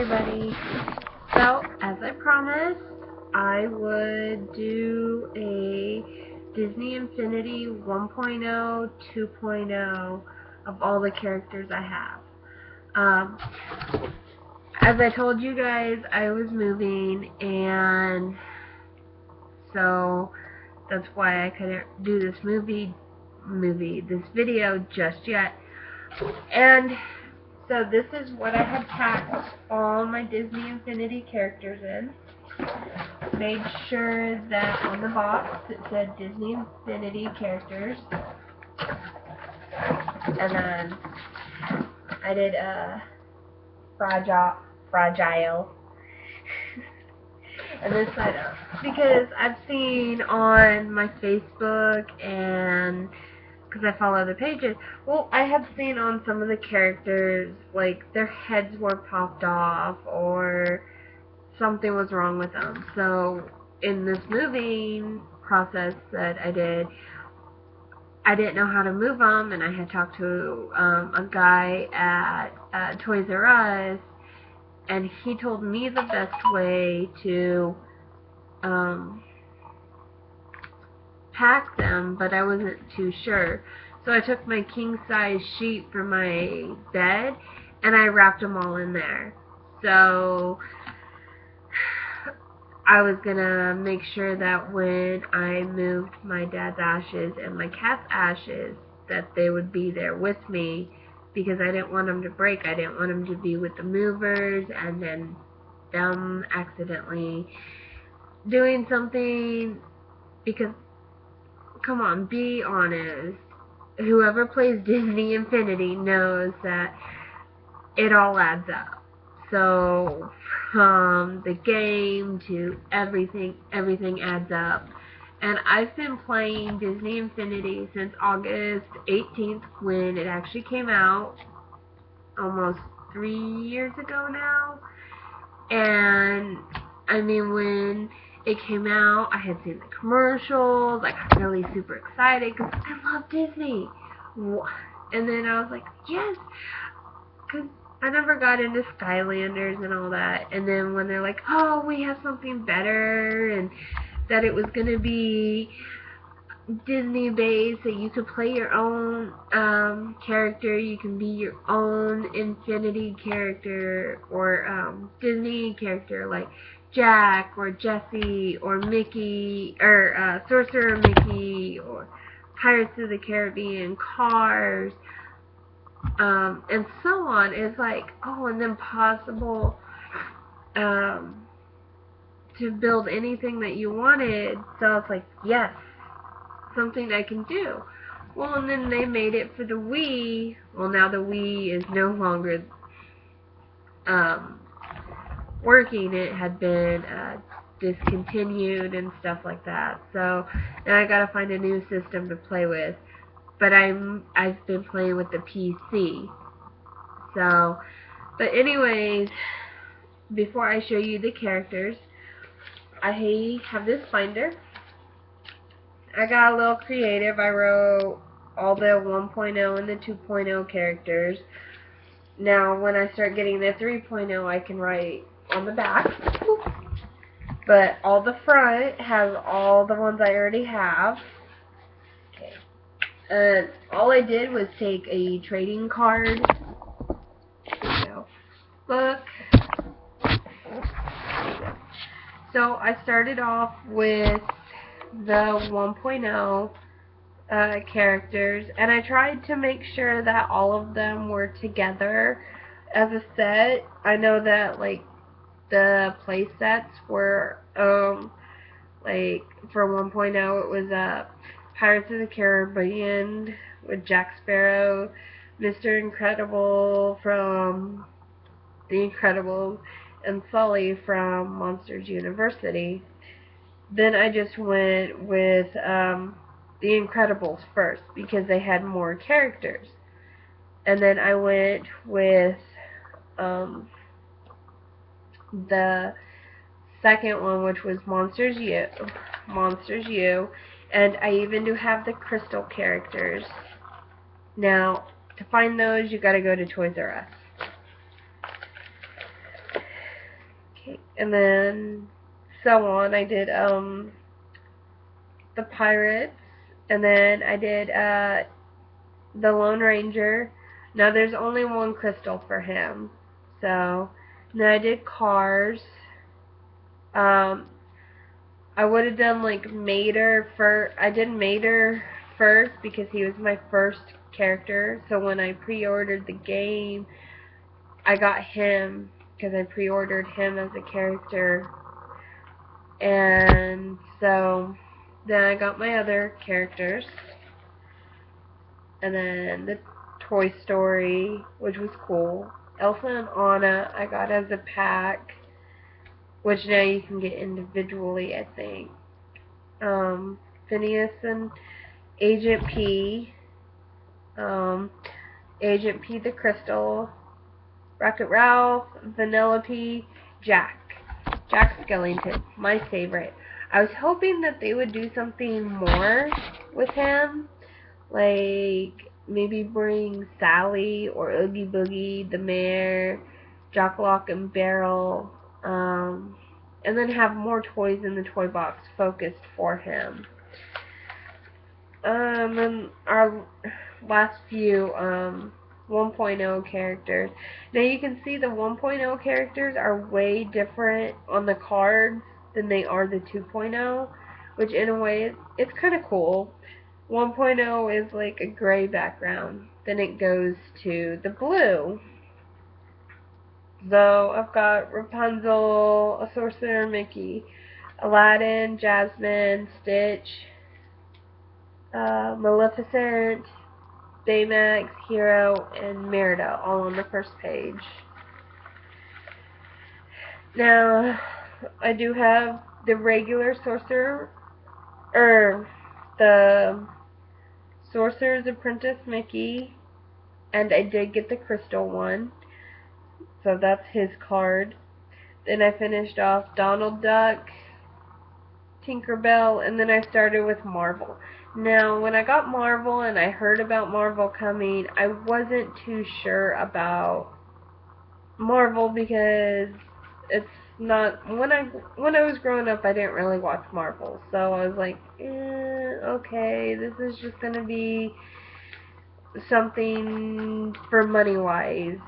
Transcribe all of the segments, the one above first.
everybody. So, as I promised, I would do a Disney Infinity 1.0, 2.0 of all the characters I have. As I told you guys, I was moving, and so that's why I couldn't do this this video just yet. And so this is what I had packed all my Disney Infinity characters in. Made sure that on the box it said Disney Infinity characters. And then I did fragile. And this side up. Because I've seen on my Facebook and because I follow the pages, well, I have seen on some of the characters, like, their heads were popped off or something was wrong with them. So, in this moving process that I did, I didn't know how to move them, and I had talked to a guy at Toys R Us, and he told me the best way to pack them, but I wasn't too sure. So I took my king-size sheet for my bed, and I wrapped them all in there. So I was gonna make sure that when I moved my dad's ashes and my cat's ashes, that they would be there with me, because I didn't want them to break. I didn't want them to be with the movers and then them accidentally doing something, because, come on, be honest. Whoever plays Disney Infinity knows that it all adds up. So, from the game to everything adds up. And I've been playing Disney Infinity since August 18th, when it actually came out, almost 3 years ago now. And, I mean, when it came out, I had seen the commercials. I got really super excited because I love Disney. And then I was like, yes, because I never got into Skylanders and all that. And then when they're like, oh, we have something better, and that it was going to be Disney based, that you could play your own character, you can be your own Infinity character, or Disney character, like Jack, or Jessie, or Mickey, or Sorcerer Mickey, or Pirates of the Caribbean, Cars, and so on. It's like, oh, and then possible to build anything that you wanted. So it's like, yes, something I can do. Well, and then they made it for the Wii. Well, now the Wii is no longer working. It had been discontinued and stuff like that. So now I gotta find a new system to play with. But I've been playing with the PC. So, but anyways, before I show you the characters, I have this binder. I got a little creative. I wrote all the 1.0 and the 2.0 characters. Now, when I start getting the 3.0, I can write on the back. But all the front has all the ones I already have. Okay. And all I did was take a trading card, book. So I started off with the 1.0 characters, and I tried to make sure that all of them were together as a set. I know that, like, the play sets were like, for 1.0 it was Pirates of the Caribbean with Jack Sparrow, Mr. Incredible from The Incredibles, and Sully from Monsters University. Then I just went with The Incredibles first, because they had more characters. And then I went with the second one, which was Monsters U, and I even do have the crystal characters. Now, to find those, you gotta go to Toys R Us. Okay, and then so on. I did the Pirates, and then I did the Lone Ranger. Now there's only one crystal for him. So then I did Cars. Um, I would have done like Mater first. I did Mater first because he was my first character. So when I pre-ordered the game, I got him because I pre-ordered him as a character. And so then I got my other characters. And then the Toy Story, which was cool. Elsa and Anna I got as a pack, which now you can get individually, I think. Phineas and Agent P, Agent P the Crystal, Rocket Ralph, Vanellope, Jack Skellington, my favorite. I was hoping that they would do something more with him, like maybe bring Sally or Oogie Boogie, the mayor, Jock Lock and Barrel, and then have more toys in the toy box focused for him. And our last few 1.0 characters. Now you can see the 1.0 characters are way different on the cards than they are the 2.0, which in a way it's kind of cool. 1.0 is like a gray background, then it goes to the blue. So I've got Rapunzel, a Sorcerer Mickey, Aladdin, Jasmine, Stitch, Maleficent, Baymax, Hero, and Merida, all on the first page. Now, I do have the regular Sorcerer, the Sorcerer's Apprentice Mickey, and I did get the crystal one, so that's his card. Then I finished off Donald Duck, Tinkerbell, and then I started with Marvel. Now, when I got Marvel and I heard about Marvel coming, I wasn't too sure about Marvel because it's not when I was growing up, I didn't really watch Marvel, so I was like, okay, this is just gonna be something for money wise.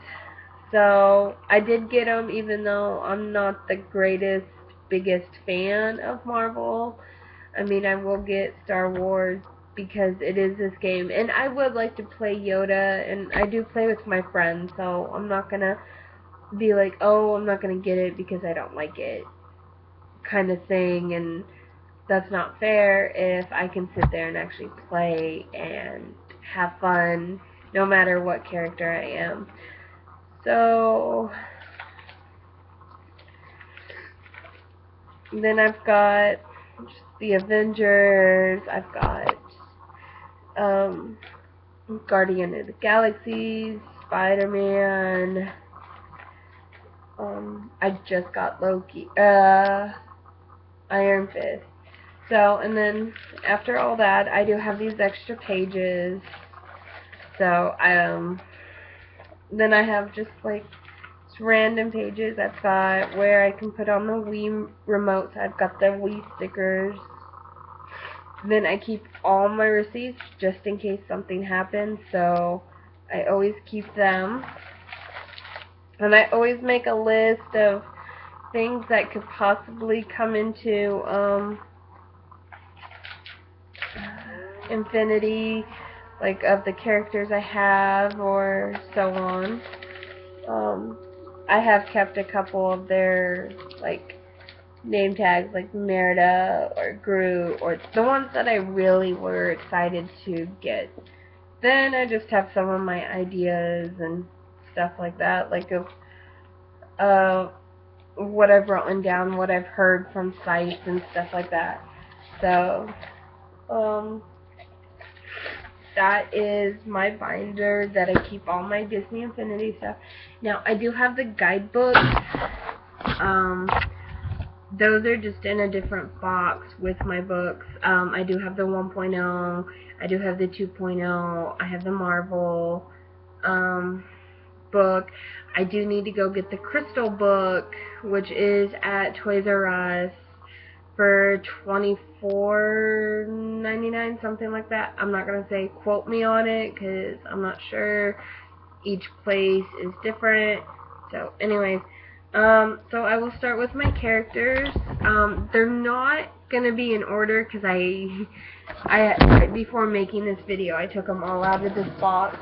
So I did get them, even though I'm not the biggest fan of Marvel. I mean, I will get Star Wars because it is this game, and I would like to play Yoda, and I do play with my friends, so I'm not gonna be like, oh, I'm not gonna get it because I don't like it, kind of thing, and that's not fair if I can sit there and actually play and have fun, no matter what character I am. So then I've got the Avengers, I've got Guardian of the Galaxy, Spider-Man, I just got Loki, Iron Fist. So, and then after all that, I do have these extra pages. So, then I have just like random pages. I've got where I can put on the Wii remotes. I've got the Wii stickers. Then I keep all my receipts just in case something happens. So, I always keep them. And I always make a list of things that could possibly come into infinity, like of the characters I have or so on. I have kept a couple of their like name tags, like Merida or Groot, or the ones that I really were excited to get. Then I just have some of my ideas and stuff like that, like of what I've written down, what I've heard from sites and stuff like that. So, that is my binder that I keep all my Disney Infinity stuff. Now, I do have the guidebooks. Those are just in a different box with my books. I do have the 1.0. I do have the 2.0. I have the Marvel. book. I do need to go get the crystal book, which is at Toys R Us for $24.99, something like that. I'm not going to say quote me on it because I'm not sure. Each place is different. So anyways, so I will start with my characters. They're not going to be in order because right before making this video, I took them all out of this box,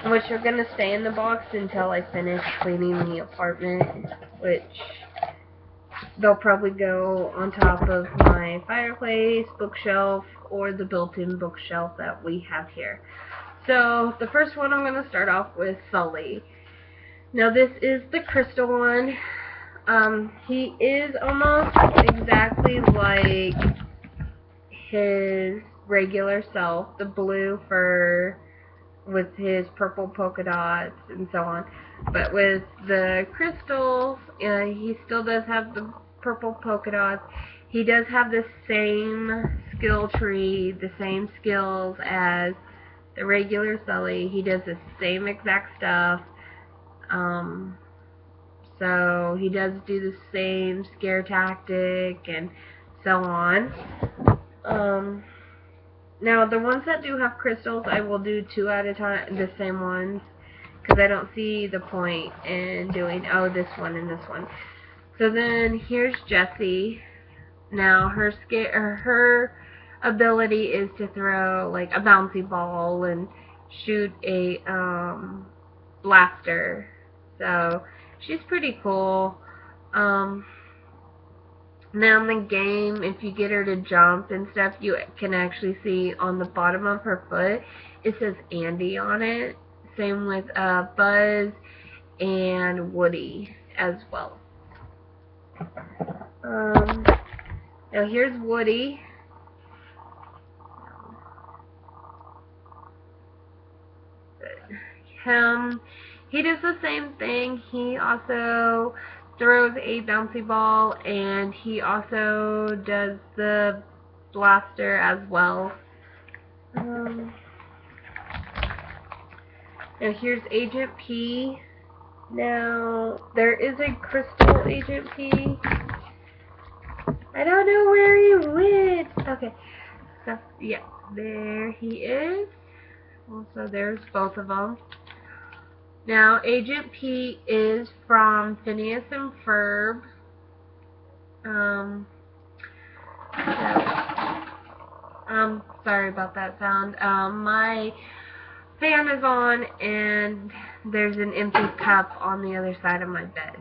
which are going to stay in the box until I finish cleaning the apartment, which they'll probably go on top of my fireplace, bookshelf, or the built-in bookshelf that we have here. So the first one I'm going to start off with Sully. Now this is the crystal one. He is almost exactly like his regular self, the blue fur with his purple polka dots and so on. But with the crystals, he still does have the purple polka dots. He does have the same skill tree, the same skills as the regular Sully. He does the same exact stuff. So he does do the same scare tactic and so on. Now the ones that do have crystals, I will do 2 at a time, the same ones, because I don't see the point in doing, oh, this one and this one. So then here's Jessie. Now her ability is to throw like a bouncy ball and shoot a blaster. So she's pretty cool. Now in the game, if you get her to jump and stuff, you can actually see on the bottom of her foot, it says Andy on it. Same with Buzz and Woody as well. Now here's Woody. He does the same thing. He also throws a bouncy ball, and he also does the blaster as well. Now here's Agent P. Now there is a crystal Agent P. I don't know where he went. Okay, so yeah, there he is. Also, there's both of them. Now, Agent P is from Phineas and Ferb. Sorry about that sound. My fan is on, and there's an empty cup on the other side of my bed.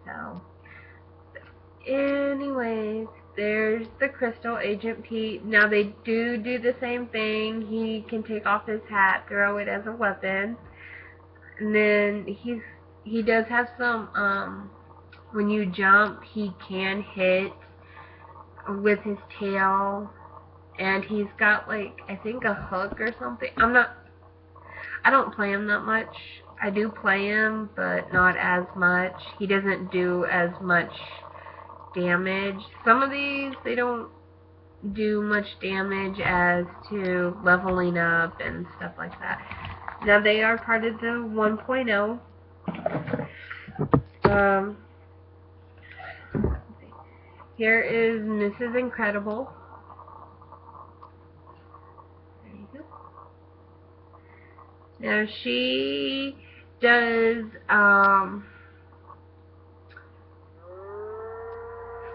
So, anyways, there's the crystal Agent P. Now, they do the same thing. He can take off his hat, throw it as a weapon. And then he does have some, when you jump, he can hit with his tail. And he's got, like, I think a hook or something. I don't play him that much. I do play him, but not as much. He doesn't do as much damage. Some of these, they don't do much damage as to leveling up and stuff like that. Now they are part of the 1.0. Here is Mrs. Incredible. There you go. Now she does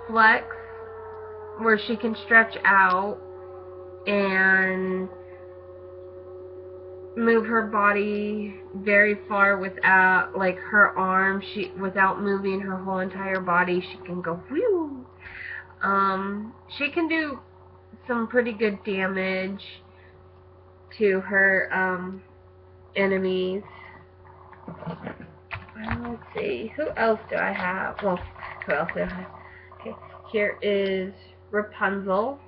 flex, where she can stretch out and move her body very far without, like, her arm, without moving her whole entire body. She can go whew. She can do some pretty good damage to her enemies. Let's see, who else do I have? Well, who else do I have? Okay, here is Rapunzel.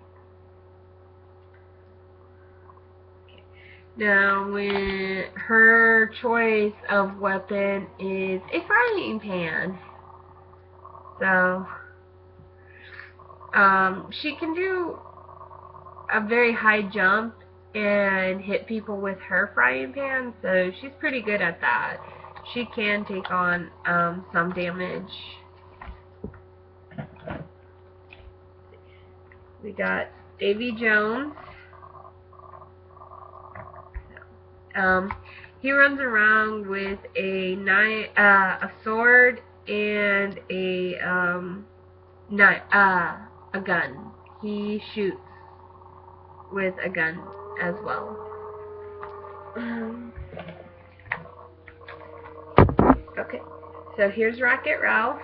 Now, when her choice of weapon is a frying pan. So, she can do a very high jump, and hit people with her frying pan, so she's pretty good at that. She can take on some damage. We got Davy Jones. He runs around with a sword and a gun. He shoots with a gun as well. Okay, so here's Rocket Ralph.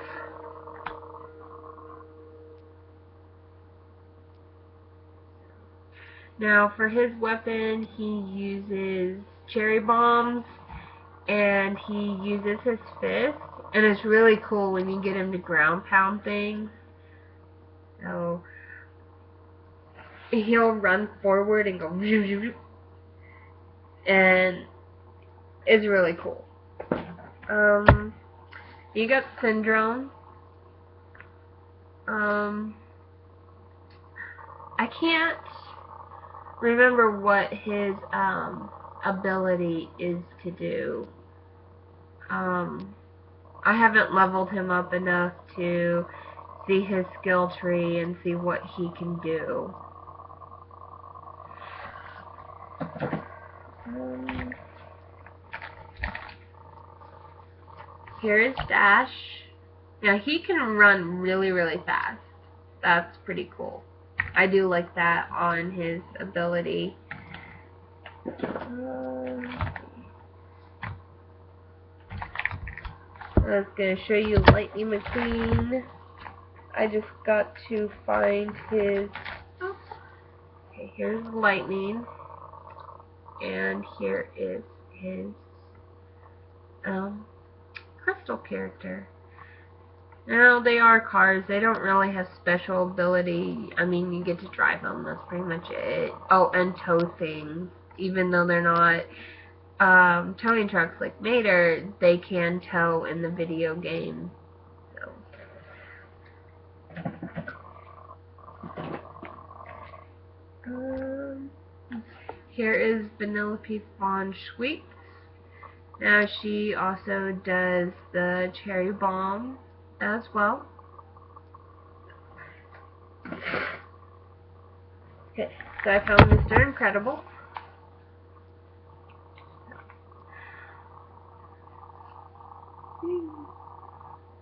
Now for his weapon, he uses cherry bombs, and he uses his fist, and it's really cool when you get him to ground pound things. So he'll run forward and go, and it's really cool. You got Syndrome. I can't remember what his ability is to do. I haven't leveled him up enough to see his skill tree and see what he can do. Here is Dash. Now he can run really, really fast. That's pretty cool. I do like that on his ability. I was going to show you Lightning McQueen. I just got to find his... Okay, here's Lightning. And here is his Crystal character. Now, they are cars. They don't really have special ability. I mean, you get to drive them. That's pretty much it. Oh, and tow things. Even though they're not towing trucks like Mater, they can tow in the video game. So. Here is Vanellope Von Schweetz. Now she also does the cherry bomb as well. Okay, so I found Mr. Incredible.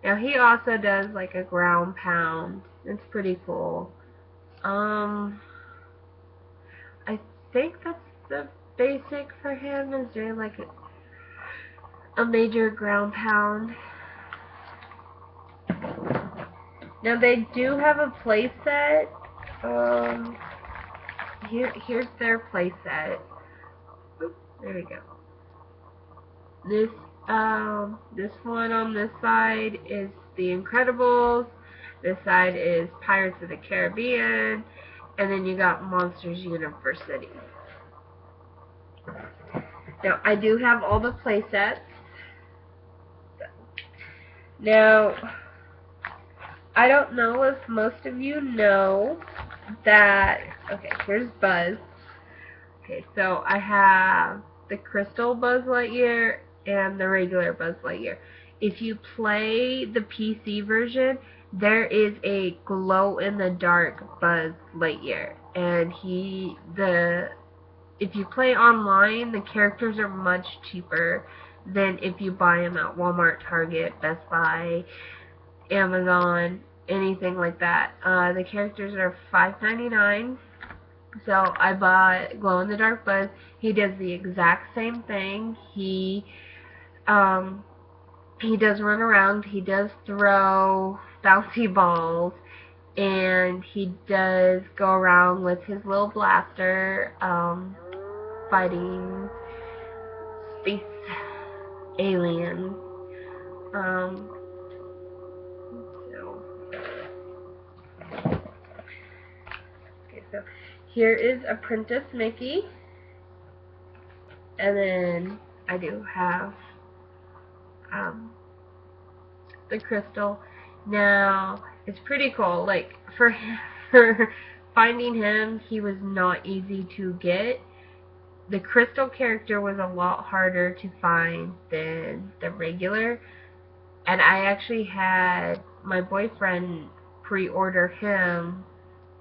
Now he also does like a ground pound. It's pretty cool. I think that's the basic for him, is doing like a major ground pound. Now they do have a playset. Here's their playset. There we go. This one on this side is The Incredibles. This side is Pirates of the Caribbean. And then you got Monsters University. Now, I do have all the playsets. Now, I don't know if most of you know that... Okay, here's Buzz. Okay, so I have the Crystal Buzz Lightyear and the regular Buzz Lightyear. If you play the PC version, there is a glow-in-the-dark Buzz Lightyear, and if you play online, the characters are much cheaper than if you buy them at Walmart, Target, Best Buy, Amazon, anything like that. The characters are $5.99, so I bought glow-in-the-dark Buzz. He does the exact same thing. He does run around, he does throw bouncy balls, and he does go around with his little blaster, fighting space aliens. So here is Apprentice Mickey, and then I do have the Crystal. Now, it's pretty cool. Like, for finding him, he was not easy to get. the crystal character was a lot harder to find than the regular, and I actually had my boyfriend pre-order him,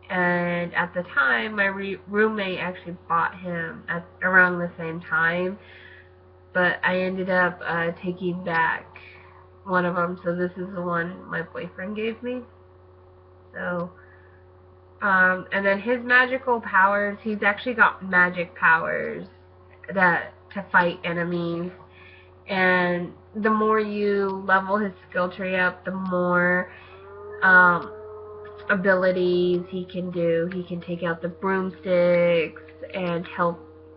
and at the time my roommate actually bought him at around the same time, but I ended up taking back one of them, so this is the one my boyfriend gave me. So and then his magical powers, he's actually got magic powers that to fight enemies, and the more you level his skill tree up, the more abilities he can do. He can take out the broomsticks and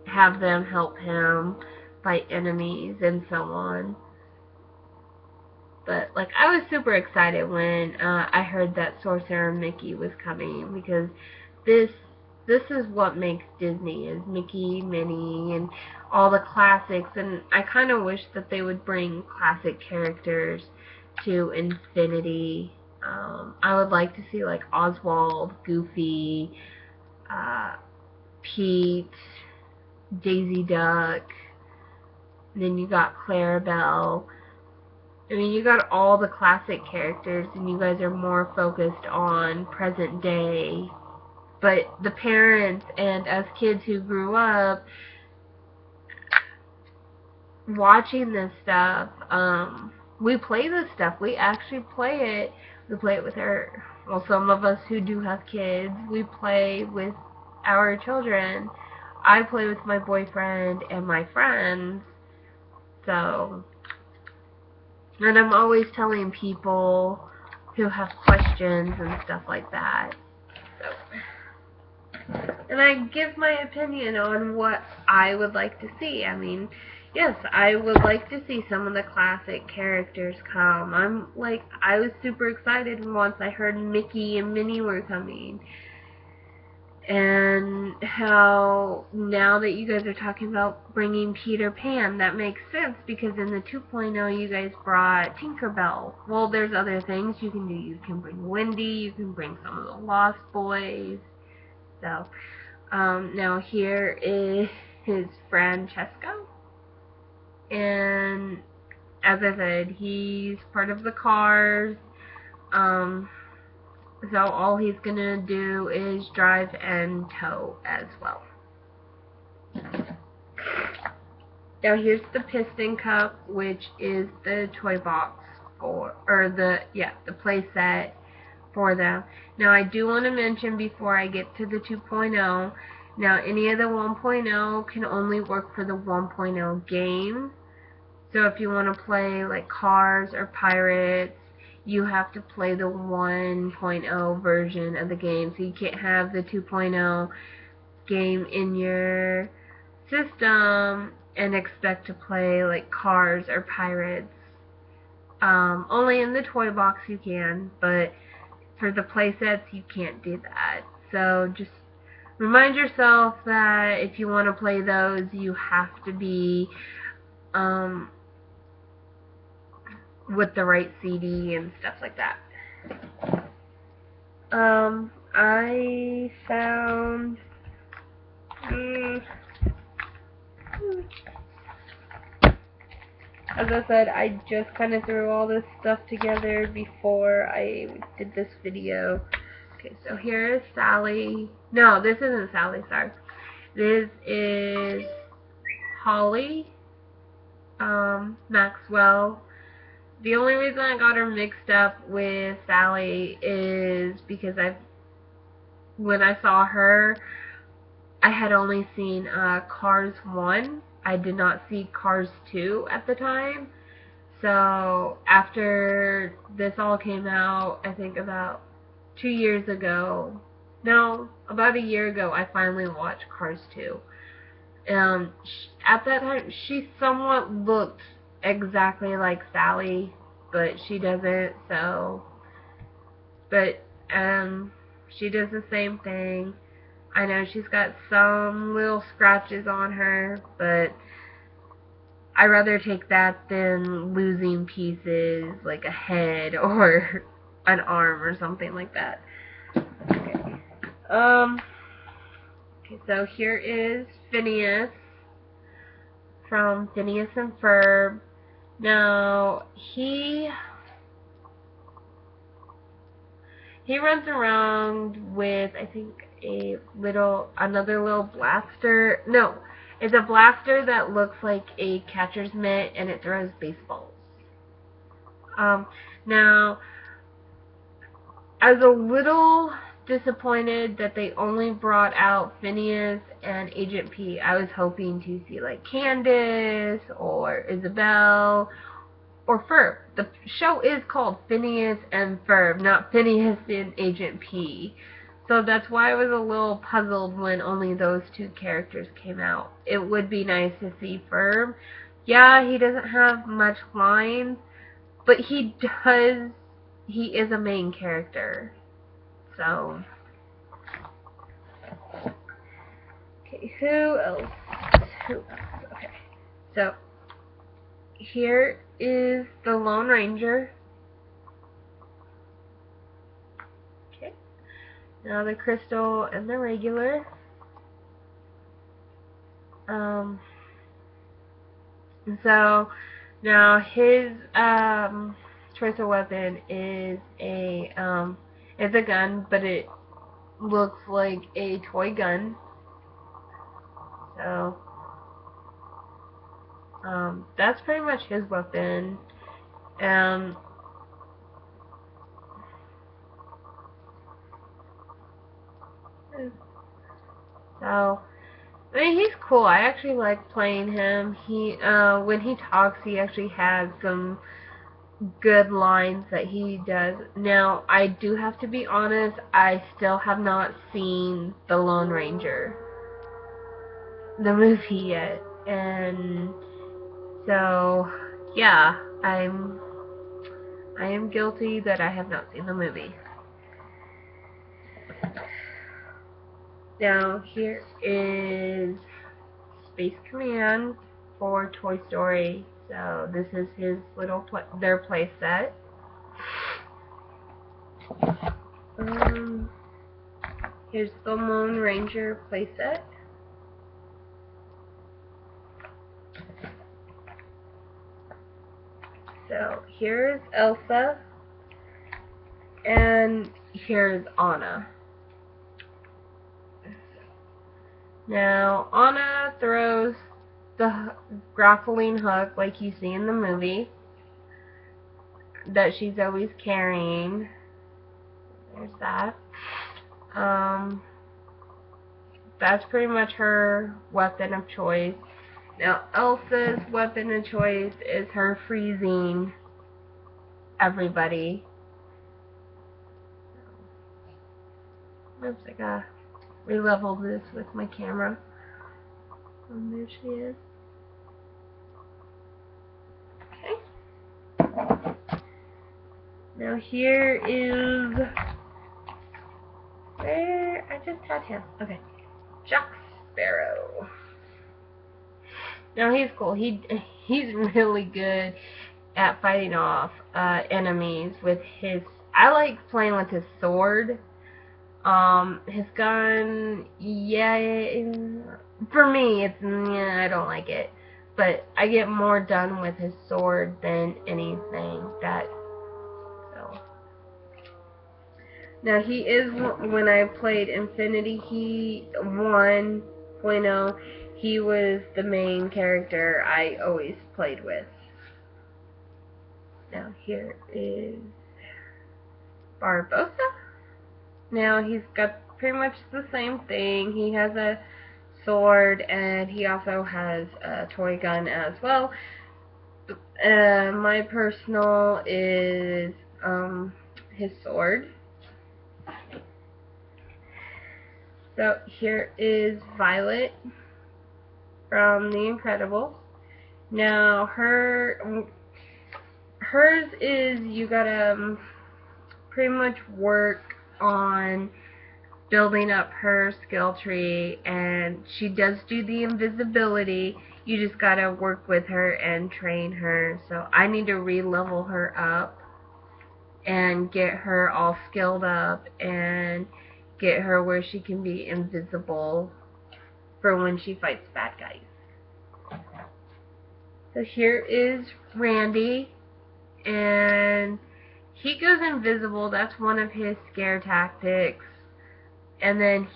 have them help him fight enemies and so on. But like, I was super excited when I heard that Sorcerer Mickey was coming, because this is what makes Disney, is Mickey, Minnie, and all the classics. And I kind of wish that they would bring classic characters to Infinity. I would like to see like Oswald, Goofy, Pete, Daisy Duck. And then you got Clarabelle. I mean, you got all the classic characters, and you guys are more focused on present day. But the parents and us kids who grew up watching this stuff, we play this stuff. We actually play it. We play it with our, well, some of us who do have kids, we play with our children. I play with my boyfriend and my friends. So, and I'm always telling people who have questions and stuff like that. So, and I give my opinion on what I would like to see. I mean, yes, I would like to see some of the classic characters come. I was super excited once I heard Mickey and Minnie were coming. And how now that you guys are talking about bringing Peter Pan, that makes sense, because in the 2.0 you guys brought Tinkerbell. Well, there's other things you can do. You can bring Wendy, you can bring some of the Lost Boys. So, now here is Francesco. And as I said, he's part of the Cars. So all he's gonna do is drive and tow as well. Now here's the Piston Cup, which is the toy box for, or the play set for them. Now I do want to mention before I get to the 2.0, now any of the 1.0 can only work for the 1.0 game. So if you want to play like Cars or Pirates, you have to play the 1.0 version of the game. So you can't have the 2.0 game in your system and expect to play like Cars or Pirates. Only in the toy box you can, but for the play sets you can't do that. So just remind yourself that if you want to play those, you have to be with the right CD and stuff like that. I found as I said, I just kind of threw all this stuff together before I did this video. Okay, so here is Sally. No, this isn't Sally, sorry. This is Holly Maxwell. The only reason I got her mixed up with Sally is because when I saw her, I had only seen Cars 1. I did not see Cars 2 at the time. So after this all came out, I think about 2 years ago, no, about a year ago, I finally watched Cars 2. At that time, she somewhat looked exactly like Sally, but she doesn't, so, but, she does the same thing. I know she's got some little scratches on her, but I'd rather take that than losing pieces, like a head or an arm or something like that. Okay, okay, so here is Phineas. from Phineas and Ferb. Now, he runs around with, I think, another little blaster. No, it's a blaster that looks like a catcher's mitt, and it throws baseballs. Now, I was a little disappointed that they only brought out Phineas and Agent P. I was hoping to see like Candace or Isabel or Ferb. The show is called Phineas and Ferb, not Phineas and Agent P. So that's why I was a little puzzled when only those two characters came out. It would be nice to see Ferb. Yeah, he doesn't have much lines, but he is a main character. So, okay, who else? Okay, so here is the Lone Ranger. Okay, now the crystal and the regular. So now his choice of weapon is a gun, but it looks like a toy gun. So that's pretty much his weapon. So I mean, he's cool. I actually like playing him. He when he talks, he actually has some good lines that he does. Now, I do have to be honest, I still have not seen The Lone Ranger, the movie, yet. And so, yeah, I am guilty that I have not seen the movie. Now, here is Space Command for Toy Story. So this is his their play set. Here's the Lone Ranger play set. So here's Elsa, and here's Anna. Now, Anna throws the grappling hook like you see in the movie that she's always carrying. There's that. That's pretty much her weapon of choice. Now, Elsa's weapon of choice is her freezing everybody. Oops, I gotta re-level this with my camera. And there she is. Okay. Now here is where I just had him. Okay. Jack Sparrow. Now he's cool. He's really good at fighting off enemies with his. I like playing with his sword. His gun, yeah, for me, I don't like it. But I get more done with his sword than anything so. Now he is, when I played Infinity 1.0, he was the main character I always played with. Now here is Barbossa. Now he's got pretty much the same thing. He has a sword and he also has a toy gun as well. My personal is his sword. So here is Violet from The Incredibles. Now hers is you gotta pretty much work on building up her skill tree, and she does do the invisibility. You just gotta work with her and train her. So I need to re-level her up and get her all skilled up and get her where she can be invisible for when she fights bad guys. So here is Randy, and he goes invisible. That's one of his scare tactics. And then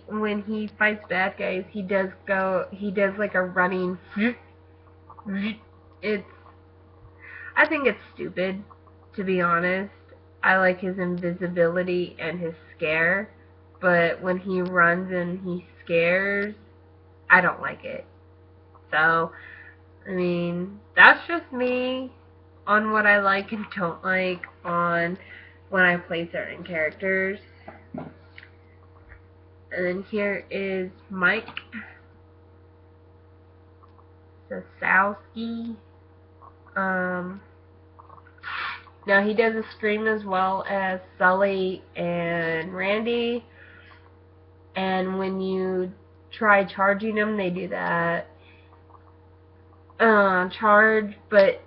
when he fights bad guys, he does like a running. It's, I think it's stupid, to be honest. I like his invisibility and his scare, but when he runs and he scares, I don't like it. So, I mean, that's just me on what I like and don't like on when I play certain characters. And then here is Mike Sosowski. Now he does a scream as well as Sully and Randy. And when you try charging them, they do that charge. But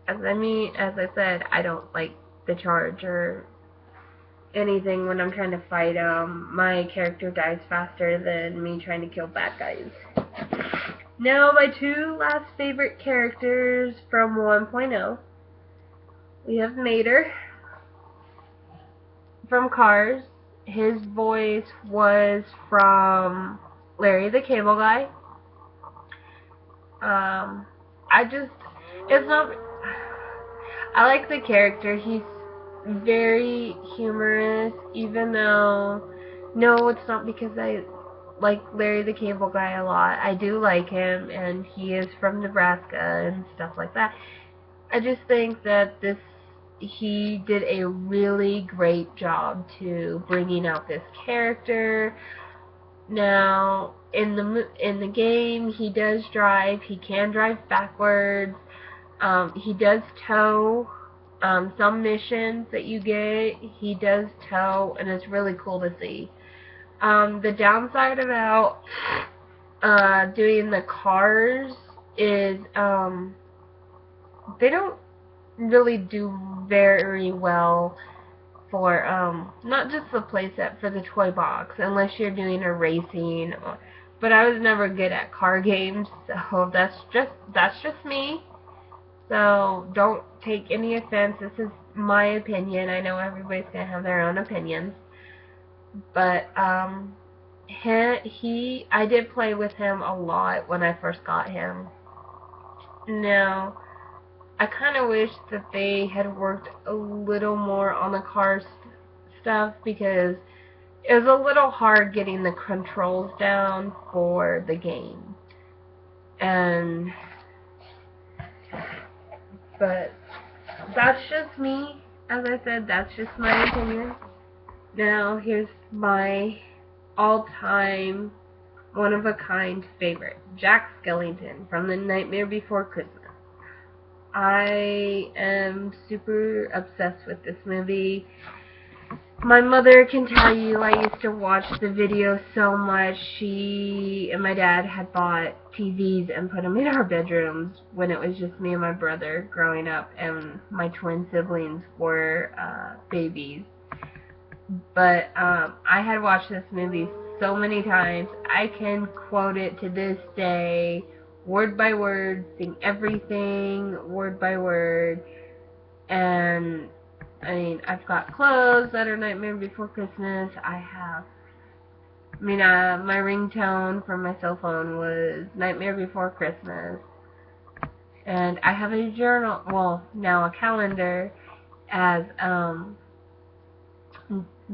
as I said, I don't like the charge or anything when I'm trying to fight them. My character dies faster than me trying to kill bad guys. Now my two last favorite characters from 1.0. We have Mater from Cars. His voice was from Larry the Cable Guy. It's not, I like the character. He's very humorous, even though, no, it's not because I like Larry the Cable Guy a lot. I do like him, and he is from Nebraska and stuff like that. I just think that he did a really great job to bringing out this character. Now, in the game, he does drive. He can drive backwards. He does tow. Some missions that you get, he does tow, and it's really cool to see. The downside about doing the cars is they don't really do very well for not just the playset, for the toy box, unless you're doing a racing. But I was never good at car games, so that's just me. So don't take any offense. This is my opinion. I know everybody's gonna have their own opinions, but I did play with him a lot when I first got him. Now, I kind of wish that they had worked a little more on the car stuff, because it was a little hard getting the controls down for the game. But that's just me. As I said, that's just my opinion. Now, here's my all-time, one-of-a-kind favorite, Jack Skellington from The Nightmare Before Christmas. I am super obsessed with this movie. My mother can tell you I used to watch the video so much. She and my dad had bought TVs and put them in our bedrooms when it was just me and my brother growing up, and my twin siblings were babies. But I had watched this movie so many times. I can quote it to this day, word by word, sing everything word by word. And I mean, I've got clothes that are Nightmare Before Christmas. My ringtone from my cell phone was Nightmare Before Christmas. And I have a journal, well, now a calendar, as The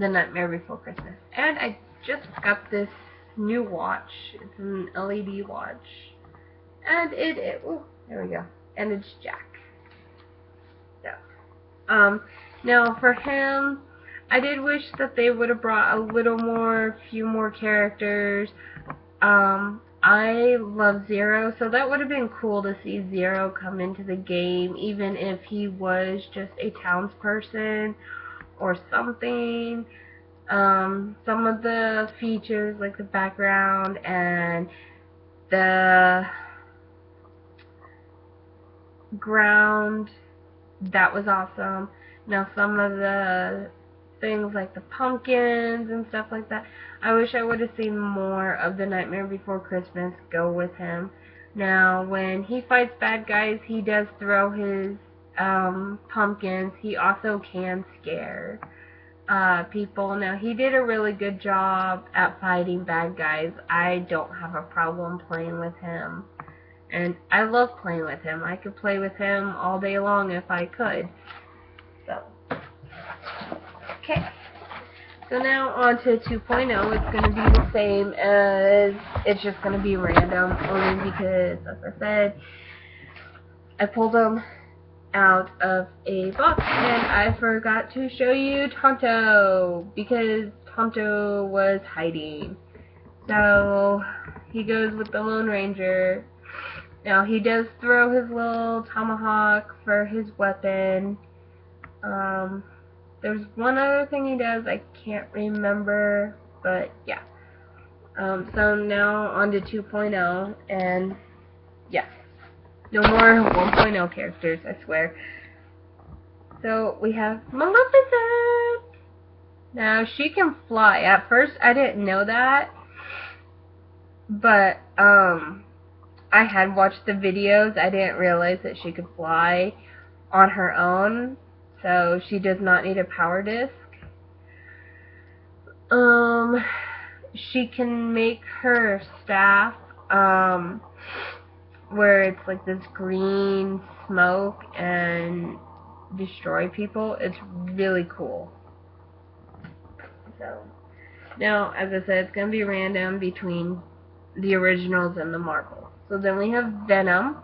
Nightmare Before Christmas. And I just got this new watch. It's an LED watch. And oh, there we go. And it's Jack. So, now for him, I did wish that they would have brought a few more characters. I love Zero, so that would have been cool to see Zero come into the game, even if he was just a townsperson or something. Some of the features, like the background and the ground, that was awesome. Now some of the things like the pumpkins and stuff like that, I wish I would have seen more of the Nightmare Before Christmas go with him. Now, when he fights bad guys, he does throw his pumpkins. He also can scare people. Now, he did a really good job at fighting bad guys. I don't have a problem playing with him. And I love playing with him. I could play with him all day long if I could. So, okay. So now on to 2.0. It's going to be the same as, it's just going to be random, only because, as I said, I pulled them out of a box and I forgot to show you Tonto because Tonto was hiding. So he goes with the Lone Ranger. Now he does throw his little tomahawk for his weapon. There's one other thing he does, I can't remember, but yeah. So now on to 2.0, and yeah, no more 1.0 characters, I swear. So we have Maleficent! Now she can fly. At first I didn't know that, but I had watched the videos. I didn't realize that she could fly on her own, so she does not need a power disc. She can make her staff, where it's like this green smoke and destroy people. It's really cool. So, now, as I said, it's going to be random between the originals and the Marvels. So then we have Venom.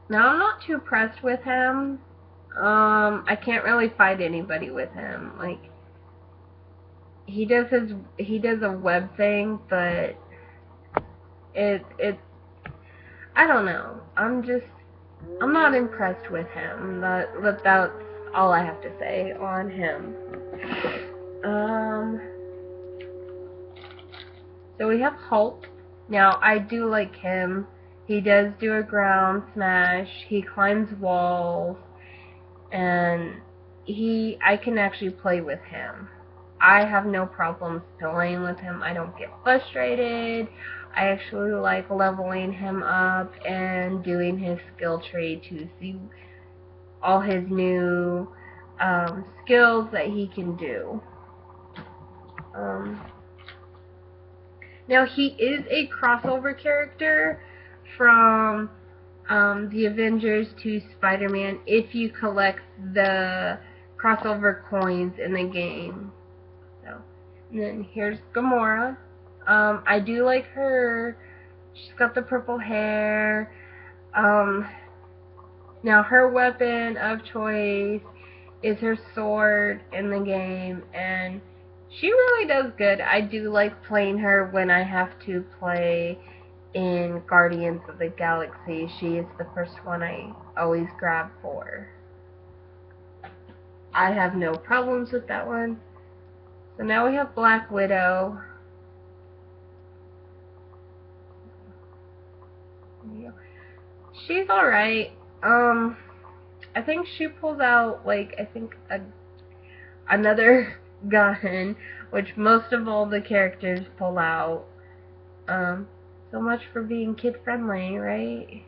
Now, I'm not too pressed with him. I can't really fight anybody with him. Like, he does a web thing, but I don't know. I'm not impressed with him. That's all I have to say on him. So we have Hulk. Now, I do like him. He does do a ground smash. He climbs walls. And I can actually play with him. I have no problems playing with him. I don't get frustrated. I actually like leveling him up and doing his skill tree to see all his new skills that he can do. Now, he is a crossover character from the Avengers to Spider-Man if you collect the crossover coins in the game. So, and then here's Gamora. I do like her. She's got the purple hair. Now her weapon of choice is her sword in the game, and she really does good. I do like playing her when I have to play in Guardians of the Galaxy. She is the first one I always grab for. I have no problems with that one. So now we have Black Widow. She's alright. I think she pulls out, like, another gun, which most of all the characters pull out. So much for being kid-friendly, right?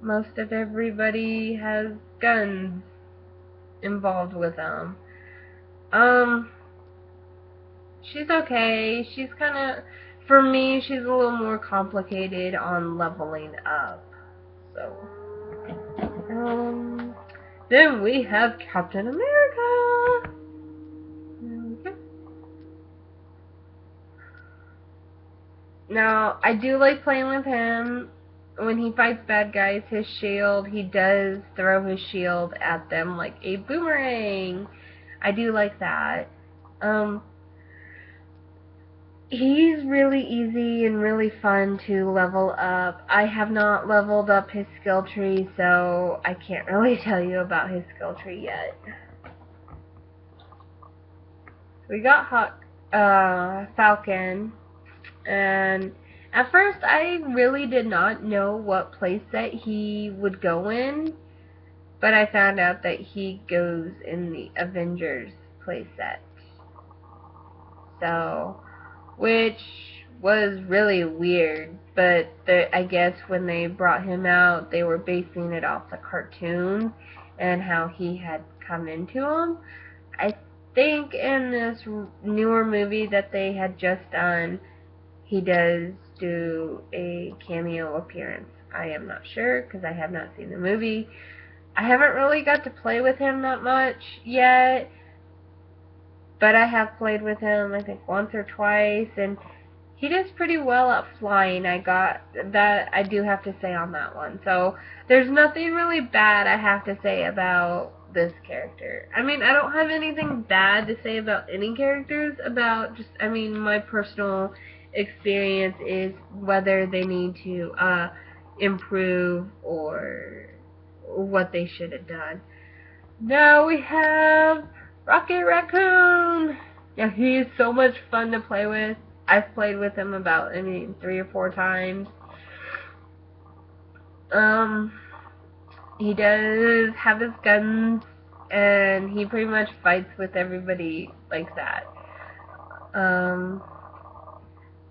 Most of everybody has guns involved with them. She's okay. She's kinda, for me, she's a little more complicated on leveling up. So, then we have Captain America. Okay. Now, I do like playing with him. When he fights bad guys, his shield, he does throw his shield at them like a boomerang. I do like that. He's really easy and really fun to level up. I have not leveled up his skill tree, so I can't really tell you about his skill tree yet. We got Falcon, and at first I really did not know what playset he would go in, but I found out that he goes in the Avengers playset. So, which was really weird, but I guess when they brought him out, they were basing it off the cartoons and how he had come into them. I think in this newer movie that they had just done, he does do a cameo appearance. I am not sure because I have not seen the movie. I haven't really got to play with him that much yet, but I have played with him I think once or twice, and he does pretty well at flying. I got that, I do have to say, on that one. So there's nothing really bad I have to say about this character. I mean, I don't have anything bad to say about any characters. About just, I mean, my personal experience is whether they need to improve or what they should have done. Now we have Rocket Raccoon. Yeah, he is so much fun to play with. I've played with him about, 3 or 4 times. He does have his guns, and he pretty much fights with everybody like that.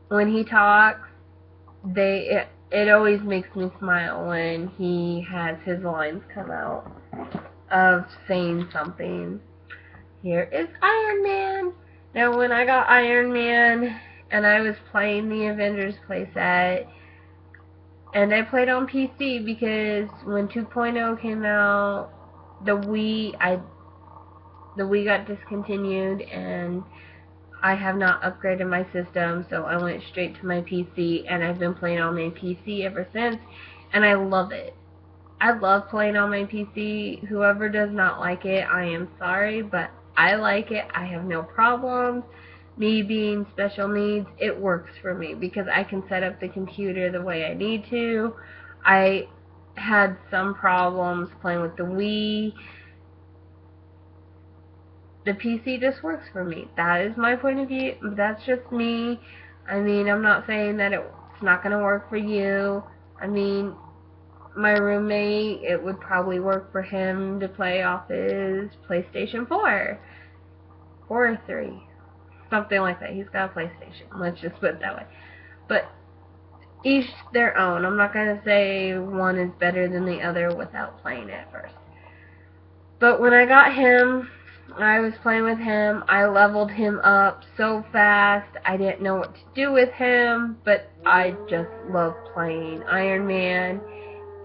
When he talks, it always makes me smile when he has his lines come out of saying something. Here is Iron Man. Now, when I got Iron Man and I was playing the Avengers playset, and I played on PC because when 2.0 came out, the Wii got discontinued, and I have not upgraded my system, so I went straight to my PC, and I've been playing on my PC ever since, and I love it. I love playing on my PC. Whoever does not like it, I am sorry, but I like it. I have no problems. Me being special needs, it works for me because I can set up the computer the way I need to. I had some problems playing with the Wii. The PC just works for me. That is my point of view. That's just me. I mean, I'm not saying that it's not going to work for you. I mean, my roommate, it would probably work for him to play off his PlayStation 4 or 3. Something like that. He's got a PlayStation. Let's just put it that way. But each their own. I'm not going to say one is better than the other without playing it first. But when I got him, I was playing with him. I leveled him up so fast. I didn't know what to do with him, but I just love playing Iron Man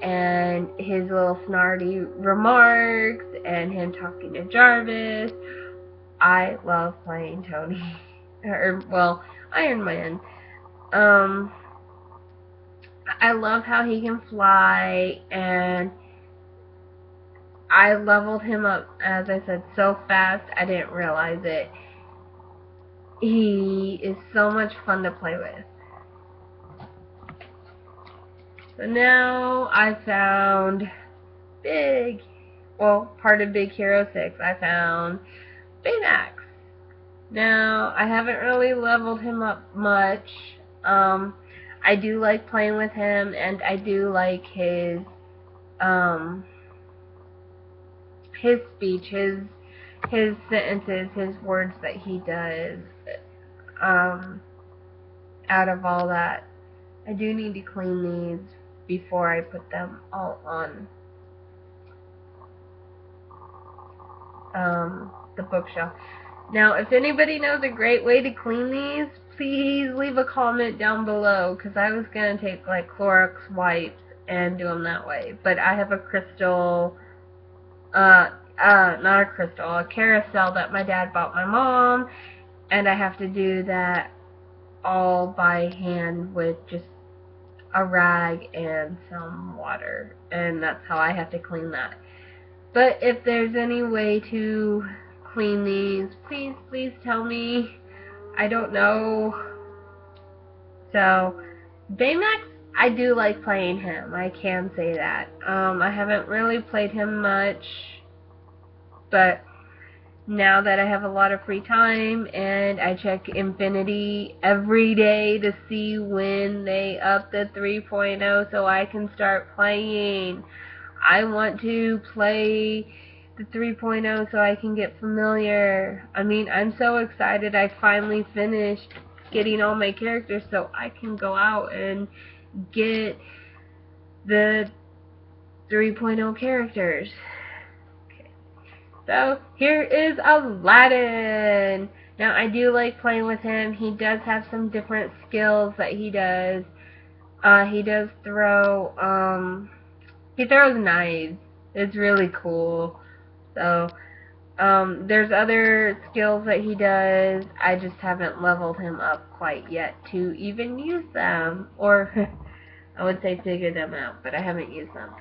and his little snarty remarks and him talking to Jarvis. I love playing Tony. Well, Iron Man. I love how he can fly, and I leveled him up, as I said, so fast I didn't realize it. He is so much fun to play with. So now I found part of Big Hero 6, I found Baymax. Now, I haven't really leveled him up much. I do like playing with him, and I do like his speech, his sentences, his words that he does. Out of all that, I do need to clean these before I put them all on the bookshelf. Now, if anybody knows a great way to clean these, please leave a comment down below, because I was going to take like Clorox wipes and do them that way. But I have a crystal, not a crystal, a carousel that my dad bought my mom, and I have to do that all by hand with just a rag and some water, and that's how I have to clean that. But if there's any way to clean these, please tell me. I don't know. So, Baymax, I do like playing him. I can say that. I haven't really played him much, but now that I have a lot of free time, and I check Infinity every day to see when they up the 3.0 so I can start playing. I want to play the 3.0 so I can get familiar. I mean, I'm so excited I finally finished getting all my characters so I can go out and get the 3.0 characters. Okay. So here is Aladdin. Now I do like playing with him. He does have some different skills that he does. He does throw, he throws knives. It's really cool. So, there's other skills that he does. I just haven't leveled him up quite yet to even use them. Or, I would say figure them out, but I haven't used them.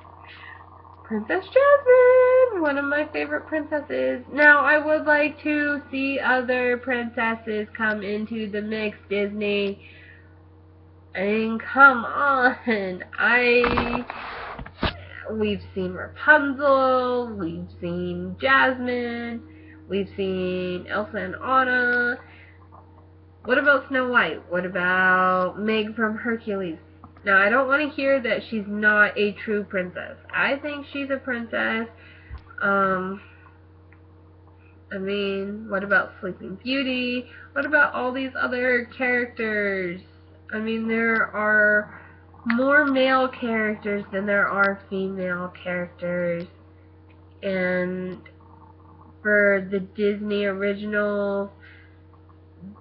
Princess Jasmine! One of my favorite princesses. Now, I would like to see other princesses come into the mix, Disney. I mean, come on. We've seen Rapunzel, we've seen Jasmine, we've seen Elsa and Anna. What about Snow White? What about Meg from Hercules? Now, I don't want to hear that she's not a true princess. I think she's a princess. I mean, what about Sleeping Beauty? What about all these other characters? I mean, there are more male characters than there are female characters. And for the Disney originals,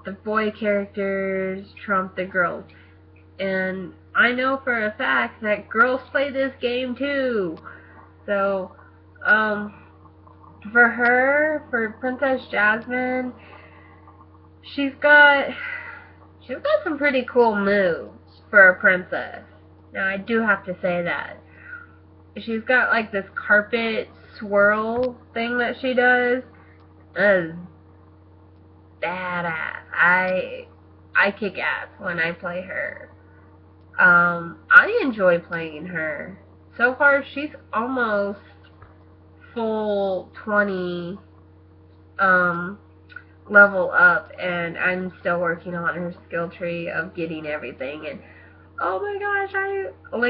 the boy characters trump the girls. And I know for a fact that girls play this game too. So, for Princess Jasmine, she's got some pretty cool moves for a princess. Now, I do have to say that. She's got like this carpet swirl thing that she does. Badass. I kick ass when I play her. I enjoy playing her. So far, she's almost full 20 level up, and I'm still working on her skill tree of getting everything. And oh my gosh,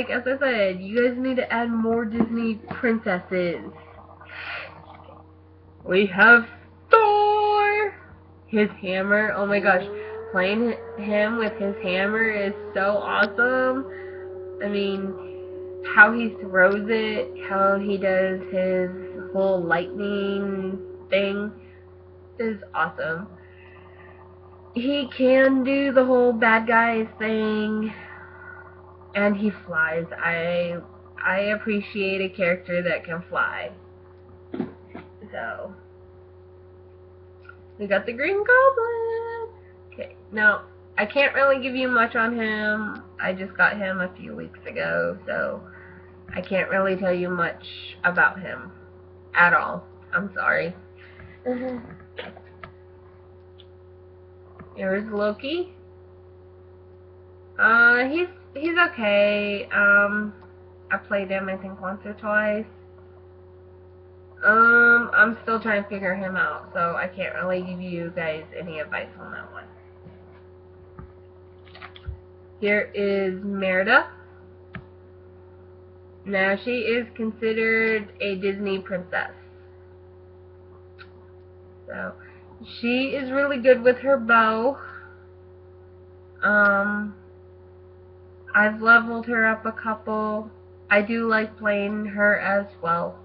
as I said, you guys need to add more Disney princesses. We have Thor! His hammer, oh my gosh, playing him with his hammer is so awesome. I mean, how he throws it, how he does his whole lightning thing is awesome. He can do the whole bad guys thing, and he flies. I appreciate a character that can fly. So, we got the Green Goblin. Okay, now, I can't really give you much on him. I just got him a few weeks ago, so I can't really tell you much about him at all. I'm sorry. Here's Loki. He's okay. I played him I think once or twice. I'm still trying to figure him out, so I can't really give you guys any advice on that one. Here is Merida. Now, she is considered a Disney princess. So, she is really good with her bow. I've leveled her up a couple. I do like playing her as well.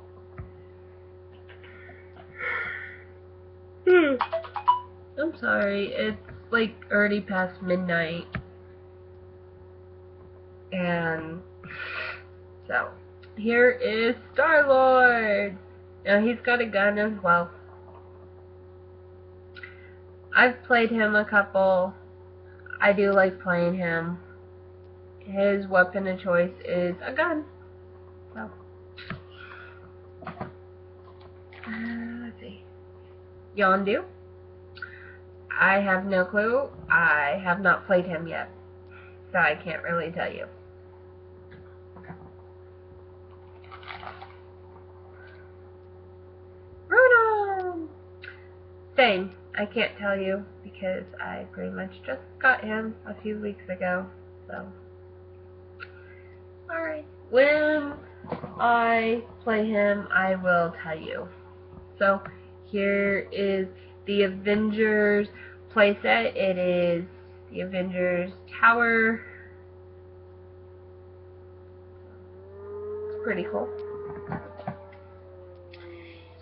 I'm sorry, it's like already past midnight. And so, here is Star-Lord. Now, he's got a gun as well. I've played him a couple. I do like playing him. His weapon of choice is a gun. So, let's see. Yondu. I have no clue. I have not played him yet, so I can't really tell you. Rudolph! Same. I can't tell you because I pretty much just got him a few weeks ago. So, alright. When I play him, I will tell you. So, here is the Avengers playset. It is the Avengers Tower. It's pretty cool.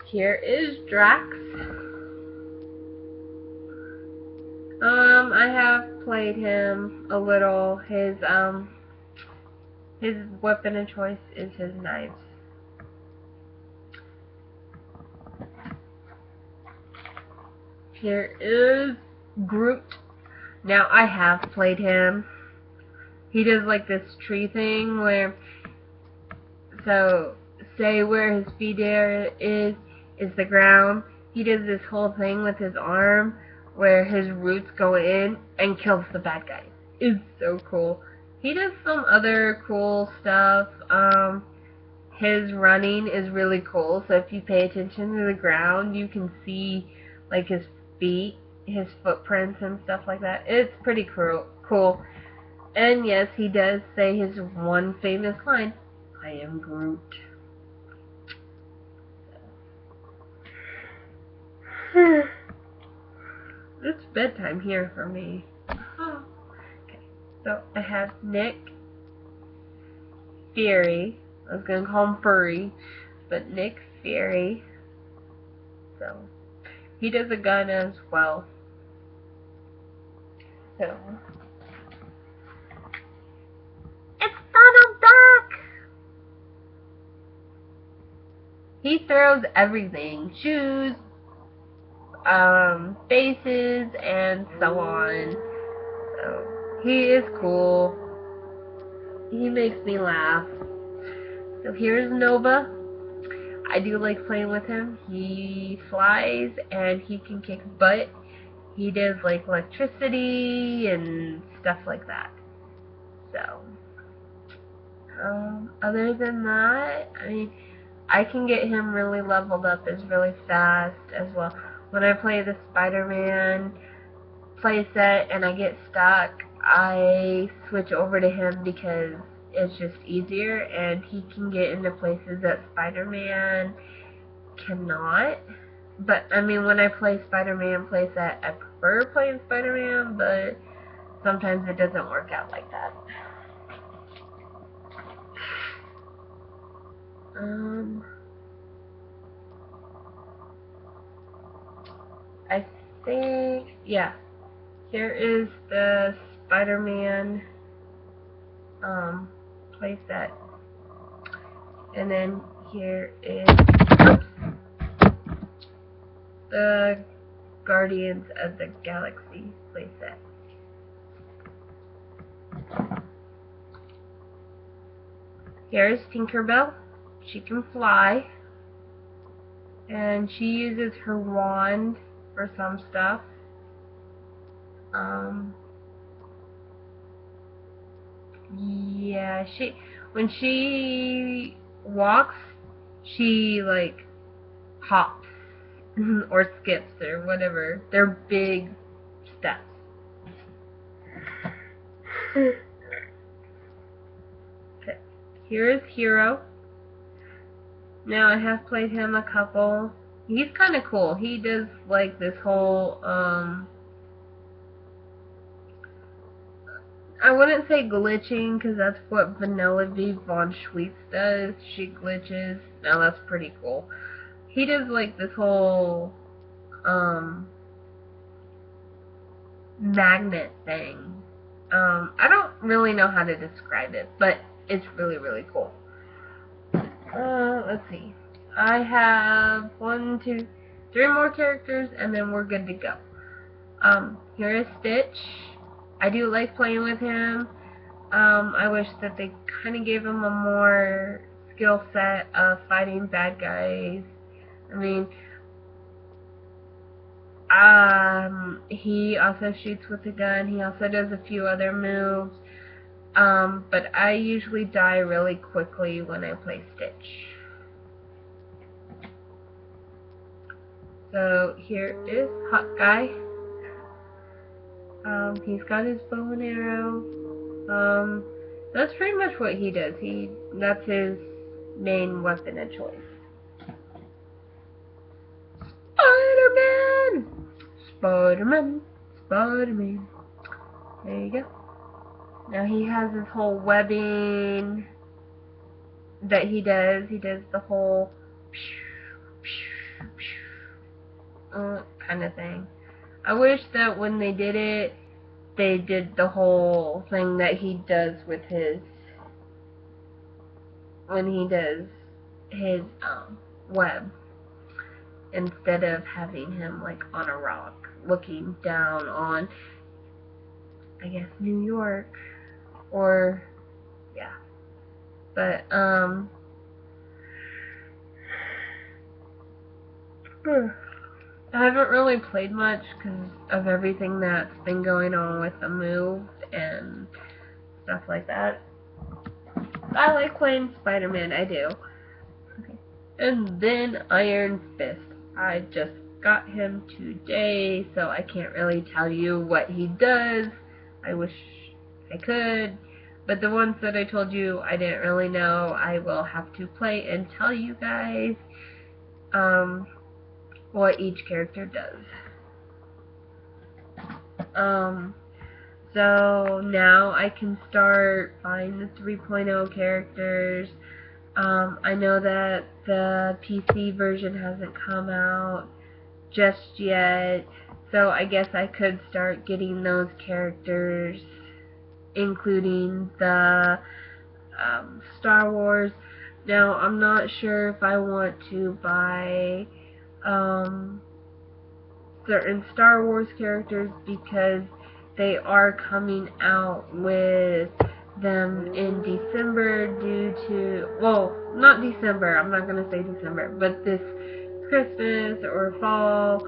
Here is Drax. I have played him a little. His weapon of choice is his knives. Here is Groot. Now I have played him. He does like this tree thing where, so say where his feet is the ground. He does this whole thing with his arm where his roots go in and kills the bad guy. It's so cool. He does some other cool stuff. His running is really cool. So if you pay attention to the ground, you can see like his feet, his footprints and stuff like that. It's pretty cool. And yes, he does say his one famous line, "I am Groot." It's bedtime here for me. Okay, so I have Nick Fury. I was gonna call him Furry, but Nick Fury. So he does a gun as well. So it's Donald Duck. He throws everything: shoes, faces, and so on. So he is cool. He makes me laugh. So here's Nova. I do like playing with him. He flies and he can kick butt. He does like electricity and stuff like that. So other than that, I mean, I can get him really leveled up as really fast as well. When I play the Spider-Man playset and I get stuck, I switch over to him because it's just easier, and he can get into places that Spider-Man cannot. But I mean, when I play Spider-Man playset, I prefer playing Spider-Man, but sometimes it doesn't work out like that. I think, yeah, here is the Spider-Man playset, and then here is the Guardians of the Galaxy playset. Here's Tinkerbell. She can fly, and she uses her wand for some stuff. Yeah, when she walks, she like hops or skips or whatever. They're big steps. Okay. Here is Hero. Now I have played him a couple. He's kind of cool. He does like this whole I wouldn't say glitching, because that's what Vanilla V Von Schweetz does. She glitches. Now that's pretty cool. He does like this whole magnet thing. I don't really know how to describe it, but it's really, really cool. Let's see. I have 1, 2, 3 more characters, and then we're good to go. Here is Stitch. I do like playing with him. I wish that they kind of gave him a more skill set of fighting bad guys. I mean, he also shoots with a gun. He also does a few other moves. But I usually die really quickly when I play Stitch. So here is Hawkeye. He's got his bow and arrow. That's pretty much what he does. That's his main weapon of choice. Spider-Man! Spider-Man! Spider-Man! There you go. Now he has this whole webbing that he does. He does the whole kind of thing. I wish that when they did it, they did the whole thing that he does with his, when he does his web, instead of having him like on a rock looking down on, I guess, New York, or yeah. But I haven't really played much because of everything that's been going on with the move and stuff like that. I like playing Spider-Man, I do. Okay. And then Iron Fist. I just got him today, so I can't really tell you what he does. I wish I could. But the ones that I told you I didn't really know, I will have to play and tell you guys what each character does. So now I can start buying the 3.0 characters. I know that the PC version hasn't come out just yet, so I guess I could start getting those characters, including the Star Wars. Now, I'm not sure if I want to buy certain Star Wars characters because they are coming out with them in December due to, well, not December, I'm not going to say December, but this Christmas or fall,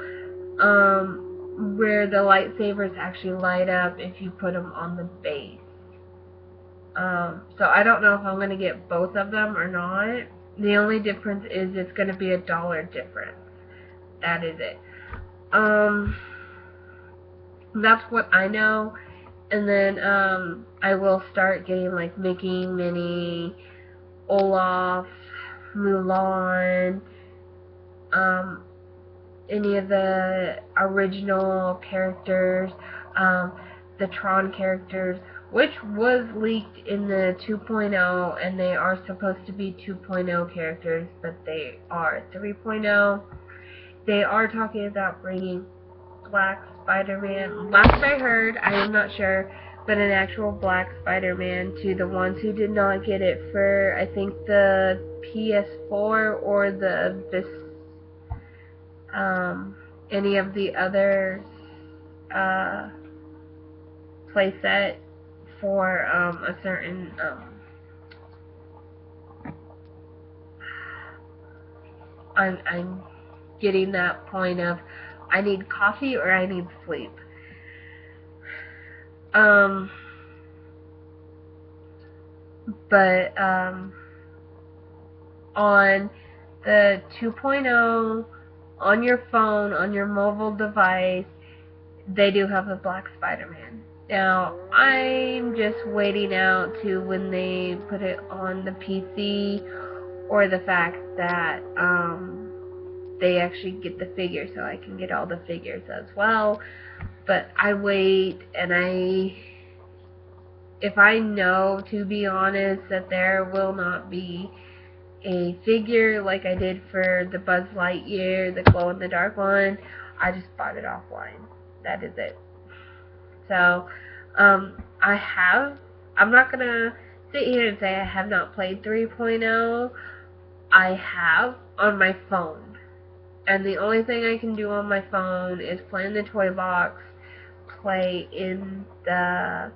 where the lightsabers actually light up if you put them on the base. So I don't know if I'm going to get both of them or not. The only difference is it's going to be $1 difference. That is it. That's what I know. And then I will start getting like Mickey, Minnie, Olaf, Mulan, any of the original characters, the Tron characters, which was leaked in the 2.0, and they are supposed to be 2.0 characters, but they are 3.0. They are talking about bringing Black Spider-Man. Last I heard, I am not sure, but an actual Black Spider-Man to the ones who did not get it for, I think, the PS4 or the any of the other playset for a certain I'm getting that point of I need coffee or I need sleep. But on the 2.0, on your phone, on your mobile device, they do have the Black Spider-Man. Now, I'm just waiting out to when they put it on the PC, or the fact that they actually get the figure, so I can get all the figures as well. But I wait, and if I know, to be honest, that there will not be a figure like I did for the Buzz Lightyear, the glow-in-the-dark one, I just bought it offline. That is it. So, I'm not going to sit here and say I have not played 3.0. I have on my phone. And the only thing I can do on my phone is play in the toy box, play in the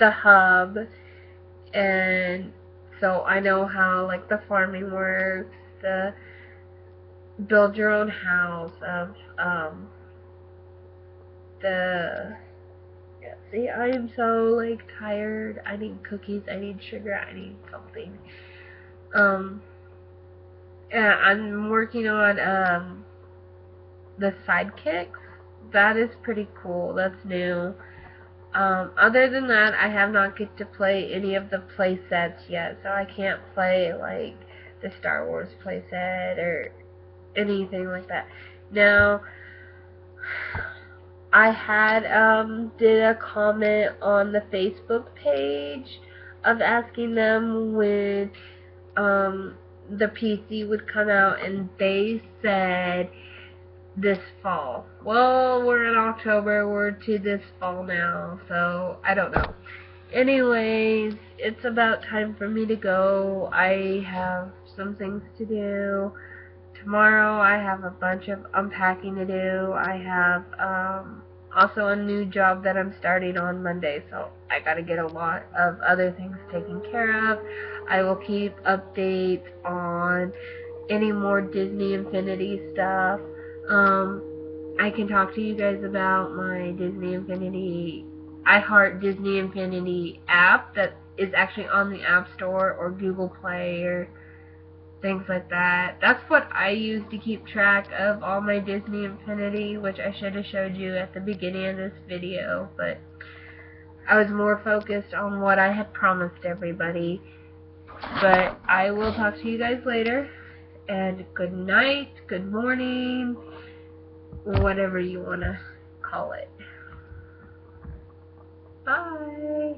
hub, and so I know how like the farming works, the build your own house of see, I am so like tired. I need cookies, I need sugar, I need something. Yeah, I'm working on the sidekicks. That is pretty cool. That's new. Other than that, I have not get to play any of the play sets yet, so I can't play like the Star Wars play set or anything like that. Now, I had did a comment on the Facebook page of asking them when the PC would come out, and they said this fall. Well, we're in October, we're to this fall now, so I don't know. Anyways, it's about time for me to go. I have some things to do. Tomorrow I have a bunch of unpacking to do. I have also a new job that I'm starting on Monday, so I gotta get a lot of other things taken care of. I will keep updates on any more Disney Infinity stuff. I can talk to you guys about my Disney Infinity, Disney Infinity app that is actually on the App Store or Google Play or things like that. That's what I use to keep track of all my Disney Infinity, which I should have showed you at the beginning of this video, but I was more focused on what I had promised everybody. But I will talk to you guys later, and good night, good morning, whatever you want to call it. Bye.